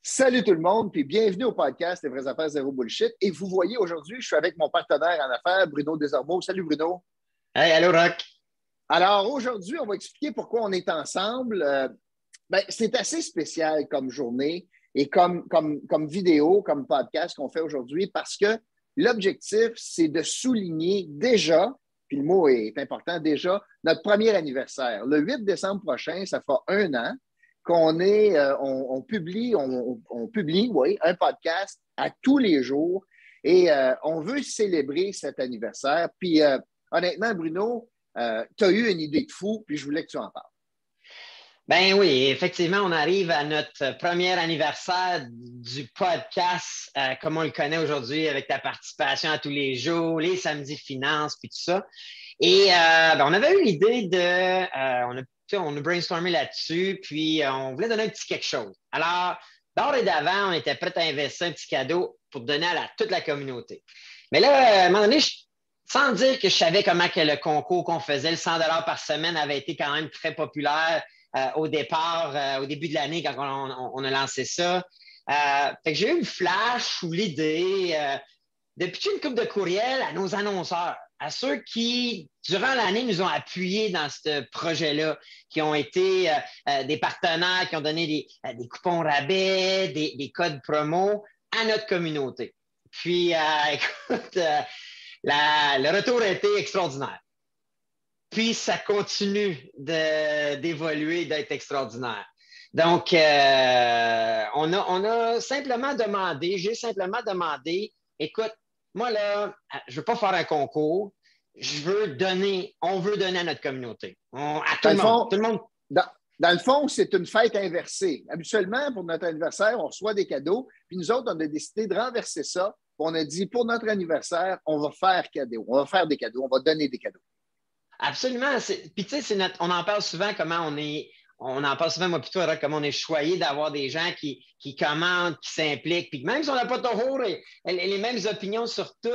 Salut tout le monde, puis bienvenue au podcast Les vraies affaires zéro bullshit. Et vous voyez, aujourd'hui, je suis avec mon partenaire en affaires, Bruno Desormeaux. Salut Bruno. Hey, allô, Rock. Alors aujourd'hui, on va expliquer pourquoi on est ensemble. C'est assez spécial comme journée et comme vidéo, comme podcast qu'on fait aujourd'hui parce que l'objectif, c'est de souligner déjà, puis le mot est important déjà, notre premier anniversaire. Le 8 décembre prochain, ça fera 1 an on publie un podcast à tous les jours et on veut célébrer cet anniversaire. Puis honnêtement, Bruno, tu as eu une idée de fou, puis je voulais que tu en parles. Ben oui, effectivement, on arrive à notre premier anniversaire du podcast, comme on le connaît aujourd'hui, avec ta participation à tous les jours, les samedis finances, puis tout ça. Et on avait eu l'idée on a brainstormé là-dessus, puis on voulait donner un petit quelque chose. Alors, d'ores et d'avant, on était prêt à investir un petit cadeau pour donner à toute la communauté. Mais là, à un moment donné, sans dire que je savais comment que le concours qu'on faisait, le 100 par semaine, avait été quand même très populaire au départ, au début de l'année, quand on a lancé ça. Fait que j'ai eu une flash ou l'idée de pitcher une couple de courriels à nos annonceurs, à ceux qui, durant l'année, nous ont appuyés dans ce projet-là, qui ont été des partenaires, qui ont donné des coupons rabais, des codes promo à notre communauté. Puis, écoute, le retour a été extraordinaire. Puis, ça continue d'évoluer, d'être extraordinaire. Donc, on a simplement demandé, j'ai simplement demandé, écoute, moi, là, je ne veux pas faire un concours. On veut donner à notre communauté. À tout le monde. Dans le fond, c'est une fête inversée. Habituellement, pour notre anniversaire, on reçoit des cadeaux. Puis nous autres, on a décidé de renverser ça. On a dit, pour notre anniversaire, on va faire cadeau. On va faire des cadeaux. On va donner des cadeaux. Absolument. Puis, tu sais, on en parle souvent on en parle souvent, moi, plutôt, comment on est choyé d'avoir des gens qui commentent, qui s'impliquent, puis même si on n'a pas toujours les mêmes opinions sur tout,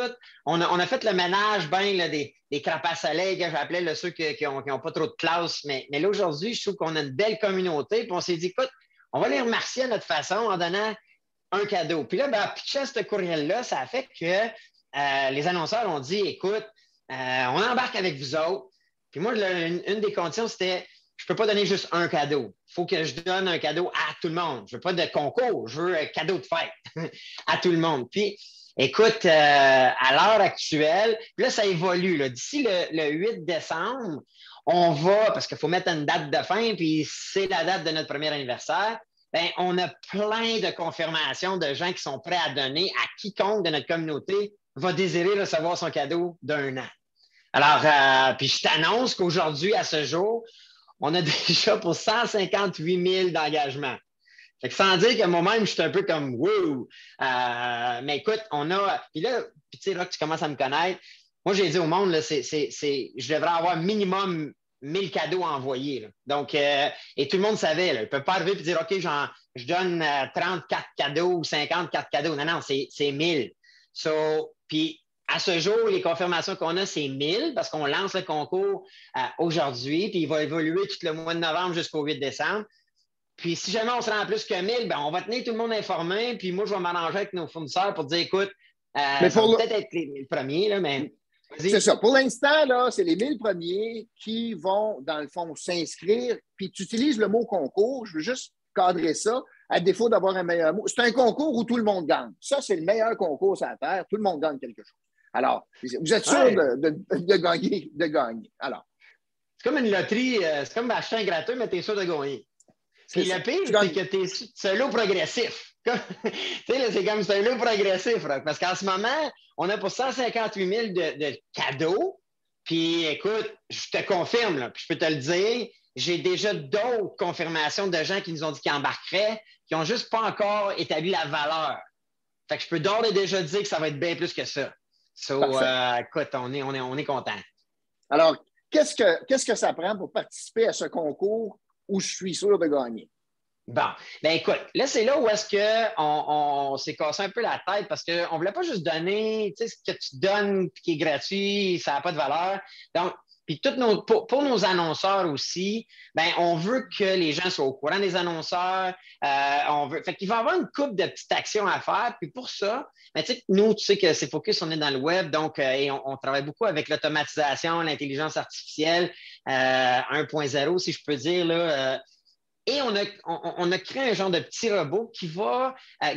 on a fait le ménage des crapaces soleil que j'appelais ceux qui n'ont pas trop de classe. Mais là, aujourd'hui, je trouve qu'on a une belle communauté, puis on s'est dit, écoute, on va les remercier à notre façon en donnant un cadeau. Puis là, en pitchant ce courriel-là, ça a fait que les annonceurs ont dit, écoute, on embarque avec vous autres. Puis moi, une des conditions, c'était je ne peux pas donner juste un cadeau. Il faut que je donne un cadeau à tout le monde. Je ne veux pas de concours, je veux un cadeau de fête à tout le monde. Puis, écoute, à l'heure actuelle, là, ça évolue. D'ici le 8 décembre, on va, parce qu'il faut mettre une date de fin, puis c'est la date de notre premier anniversaire, bien, on a plein de confirmations de gens qui sont prêts à donner à quiconque de notre communauté va désirer recevoir son cadeau d'1 an. Alors, puis je t'annonce qu'aujourd'hui, à ce jour, on a déjà pour 158 000 d'engagement. Fait que sans dire que moi-même, je suis un peu comme « wow ». Mais écoute, puis là, tu sais, Rock, tu commences à me connaître. Moi, j'ai dit au monde, là, je devrais avoir minimum 1000 cadeaux à envoyer. Là. Donc, et tout le monde savait. Là, il ne peut pas arriver et dire « OK, je donne 34 cadeaux ou 54 cadeaux ». Non, c'est 1000. Puis, à ce jour, les confirmations qu'on a, c'est 1000 parce qu'on lance le concours aujourd'hui, puis il va évoluer tout le mois de novembre jusqu'au 8 décembre. Puis si jamais on se rend plus que 1000, on va tenir tout le monde informé, puis moi, je vais m'arranger avec nos fournisseurs pour dire, écoute, ça va peut-être être les premiers, là, mais... C'est ça. Pour l'instant, là, c'est les 1000 premiers qui vont, dans le fond, s'inscrire, puis tu utilises le mot concours. Je veux juste cadrer ça, à défaut d'avoir un meilleur mot. C'est un concours où tout le monde gagne. Ça, c'est le meilleur concours sur la Terre. Tout le monde gagne quelque chose. Alors, vous êtes sûr de gagner. Alors. C'est comme une loterie, c'est comme acheter un gratuit, mais tu es sûr de gagner. Puis le pire, c'est que c'est un lot progressif. Tu sais, c'est comme un lot progressif, parce qu'en ce moment, on a pour 158 000 de cadeaux. Puis écoute, je te confirme, là, puis je peux te le dire, j'ai déjà d'autres confirmations de gens qui nous ont dit qu'ils embarqueraient, qui n'ont juste pas encore établi la valeur. Fait que je peux d'ores et déjà dire que ça va être bien plus que ça. Écoute, on est content. Alors, qu'est-ce que ça prend pour participer à ce concours où je suis sûr de gagner? Bon, bien écoute, là, c'est là où est-ce qu'on s'est cassé un peu la tête parce qu'on ne voulait pas juste donner, tu sais, ce que tu donnes qui est gratuit, ça n'a pas de valeur. Donc, Puis pour nos annonceurs aussi, ben, on veut que les gens soient au courant des annonceurs. Fait qu'il va y avoir une couple de petites actions à faire. Puis pour ça, ben, nous, tu sais que c'est focus, on est dans le web, donc et on travaille beaucoup avec l'automatisation, l'intelligence artificielle 1.0, si je peux dire, là. Et on a créé un genre de petit robot qui va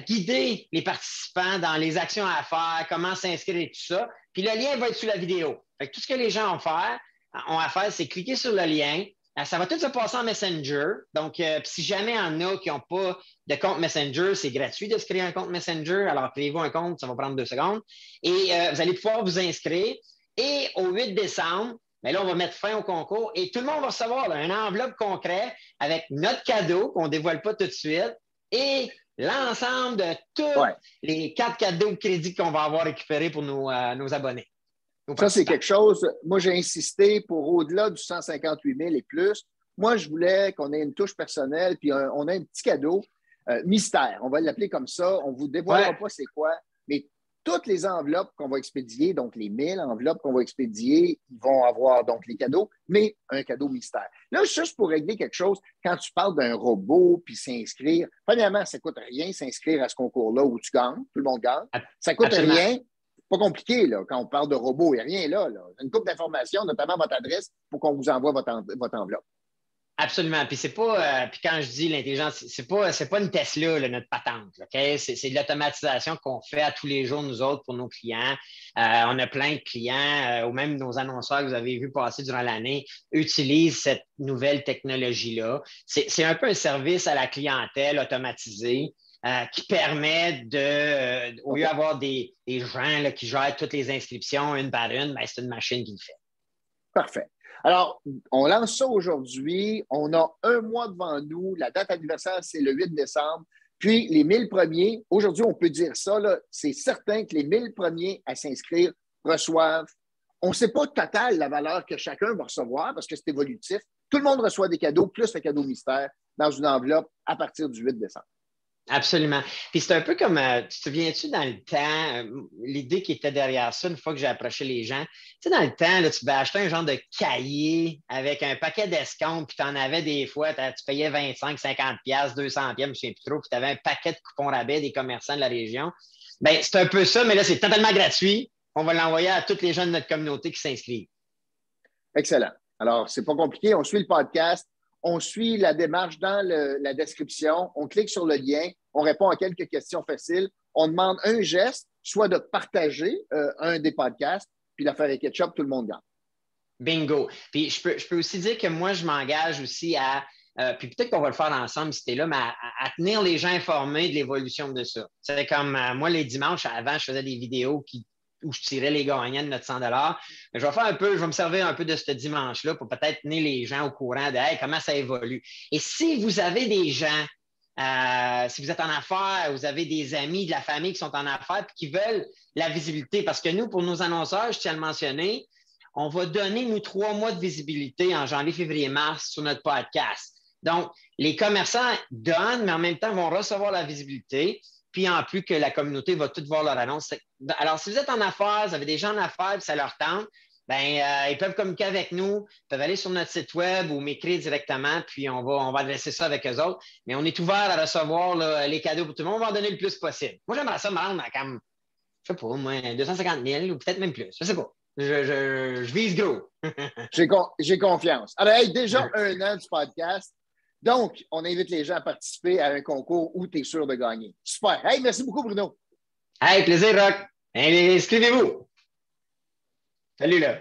guider les participants dans les actions à faire, comment s'inscrire et tout ça. Puis le lien va être sous la vidéo. Fait que tout ce que les gens ont à faire, c'est cliquer sur le lien. Ça va tout se passer en Messenger. Donc, si jamais il y en a qui n'ont pas de compte Messenger, c'est gratuit de se créer un compte Messenger. Alors, créez-vous un compte, ça va prendre 2 secondes. Et vous allez pouvoir vous inscrire. Et au 8 décembre, mais là, on va mettre fin au concours et tout le monde va recevoir là, une enveloppe concrète avec notre cadeau qu'on ne dévoile pas tout de suite et l'ensemble de tous les 4 cadeaux de crédit qu'on va avoir récupérés pour nos abonnés. Ça, c'est quelque chose. Moi, j'ai insisté pour au-delà du 158 000 et plus. Moi, je voulais qu'on ait une touche personnelle, puis on a un petit cadeau mystère. On va l'appeler comme ça. On ne vous dévoilera pas c'est quoi, mais toutes les enveloppes qu'on va expédier, donc les 1000 enveloppes qu'on va expédier, ils vont avoir donc les cadeaux, mais un cadeau mystère. Là, juste pour régler quelque chose, quand tu parles d'un robot puis s'inscrire, premièrement, ça ne coûte rien s'inscrire à ce concours-là où tu gagnes, tout le monde gagne. Ça ne coûte rien. Pas compliqué, là, quand on parle de robot, il n'y a rien là. Une couple d'informations, notamment votre adresse, pour qu'on vous envoie votre enveloppe. Absolument. Puis c'est pas, puis quand je dis l'intelligence, c'est pas une Tesla, là, notre patente. Okay? C'est de l'automatisation qu'on fait à tous les jours, nous autres, pour nos clients. On a plein de clients, ou même nos annonceurs que vous avez vu passer durant l'année, utilisent cette nouvelle technologie-là. C'est un peu un service à la clientèle automatisé. Qui permet au lieu d'avoir des gens là, qui gèrent toutes les inscriptions une par une, ben, c'est une machine qui le fait. Parfait. Alors, on lance ça aujourd'hui. On a 1 mois devant nous. La date anniversaire, c'est le 8 décembre. Puis, les 1000 premiers, aujourd'hui, on peut dire ça, c'est certain que les 1000 premiers à s'inscrire reçoivent. On ne sait pas total la valeur que chacun va recevoir parce que c'est évolutif. Tout le monde reçoit des cadeaux, plus le cadeau mystère, dans une enveloppe à partir du 8 décembre. Absolument. Puis c'est un peu comme, tu te souviens-tu dans le temps, l'idée qui était derrière ça, une fois que j'ai approché les gens, tu sais, dans le temps, là, tu vas acheter un genre de cahier avec un paquet d'escomptes, puis tu en avais des fois, tu payais 25, 50 $, 200 $, je ne me souviens plus trop, puis tu avais un paquet de coupons rabais des commerçants de la région. Bien, c'est un peu ça, mais là, c'est totalement gratuit. On va l'envoyer à tous les gens de notre communauté qui s'inscrivent. Excellent. Alors, c'est pas compliqué. On suit le podcast. On suit la démarche dans la description. On clique sur le lien. On répond à quelques questions faciles. On demande un geste, soit de partager un des podcasts, puis l'affaire est ketchup, tout le monde gagne. Bingo. Puis je peux aussi dire que moi, je m'engage aussi puis peut-être qu'on va le faire ensemble si tu es là, mais à tenir les gens informés de l'évolution de ça. C'est comme moi, les dimanches, avant, je faisais des vidéos où je tirais les gagnants de notre 100 $. Mais je vais me servir un peu de ce dimanche-là pour peut-être tenir les gens au courant de comment ça évolue. Et si vous avez des gens, si vous êtes en affaires, vous avez des amis de la famille qui sont en affaires et qui veulent la visibilité, parce que nous, pour nos annonceurs, je tiens à le mentionner, on va donner, nous, 3 mois de visibilité en janvier, février, mars sur notre podcast. Donc, les commerçants donnent, mais en même temps vont recevoir la visibilité. Puis en plus que la communauté va tout voir leur annonce. Alors, si vous êtes en affaires, vous avez des gens en affaires, puis ça leur tente, bien, ils peuvent communiquer avec nous, ils peuvent aller sur notre site web ou m'écrire directement, puis on va adresser ça avec eux autres. Mais on est ouvert à recevoir là, les cadeaux pour tout le monde. On va en donner le plus possible. Moi, j'aimerais ça me rendre à comme, je sais pas, moi, 250 000 ou peut-être même plus. Je sais pas. Je vise gros. J'ai confiance. Alors, déjà 1 an du podcast. Donc, on invite les gens à participer à un concours où tu es sûr de gagner. Super. Hey, merci beaucoup, Bruno. Hey, plaisir, Rock. Inscrivez-vous. Salut, là.